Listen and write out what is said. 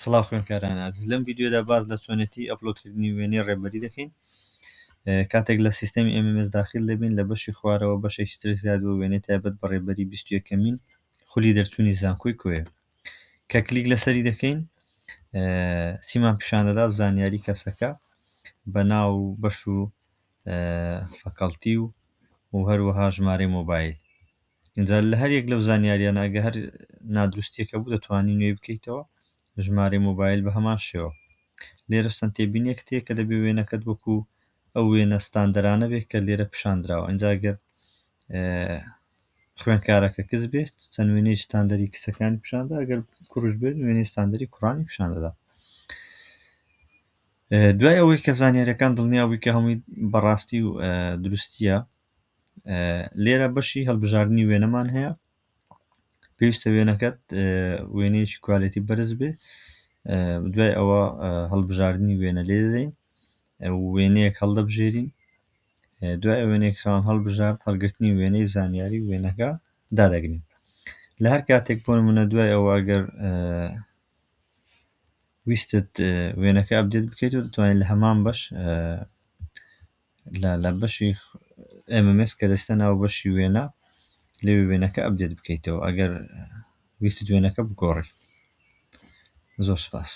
سڵاو خوێنکاران عزیز لەم ڤیدیۆدا باز لە چۆنێتی ئەپلۆدکردنی وێنەی ڕێبەری دەکەین. کاتێک لە سیستەمی MMS داخل دەبین لە بەشی خوارەوە بەشێکی تر زیاد بۆ وێنەی تایبەت بە ڕێبەری 21ەمین خولی دەرچوونی زانکۆی کۆیە کە کلیک لەسەری دەکەین سیمان پیشانەدا زانیاری کەسەکە بە ناو بەش و فەکەڵتی و هەروەها ژمارەی مۆبایل. اینجا لە هەر یەک لەو زانیاریانە ئەگە هەر نادروستیەکە بوو دەتوانین نوێ بکەیتەوە ژمارەی مۆبایل بە هەمان شێوە. لێرە چەند تێبینیەک هەیە کە دەبێت وێنەکەت وەکو ئەو وێنە ستاندەرانە بێت کە لێرە پیشاندراوە. اینجا ئەگەر خوێندکارەکە کچ بێت چەند وێنەی ستاندەری کچەکانی پیشاندا، ئەگەر کوڕش بێت وێنەی ستاندەری کوڕانی پیشاندەدا. دوای ئەوەی کە زانیاریەکان دڵنیا بووی کە هەمووی بەڕاستی و دروستیە، لێرە بەشی هەڵبژاردننی وێنەمان هەیە. پێویستە وێنەکەت وێنەیەکی کوالێتی بەرز بێ. دوای ئەوە هەڵبژاردننی وێنە لێ دەدەین، وێنەیەک هەڵدەبژێرین، دوای وێنەیەکشان هەڵبژارد هەڵگرتنی وێنەی زانیاری وێنەکە دادەگرین. لە هەر کاتێک بۆ نمونە دوای ئەوە ئەگەر ویستت وێنەکە ئەپدێت بکەیتەوە، دەتوانیت لە هەمان بەش لە بەشی MMS کە دەستە ناو بەشی وێنە لەوێ وێنەکە ئەپدێت بکەیتەوە ئەگەر ویستت وێنەکە بگۆڕی. زۆر سوپاس.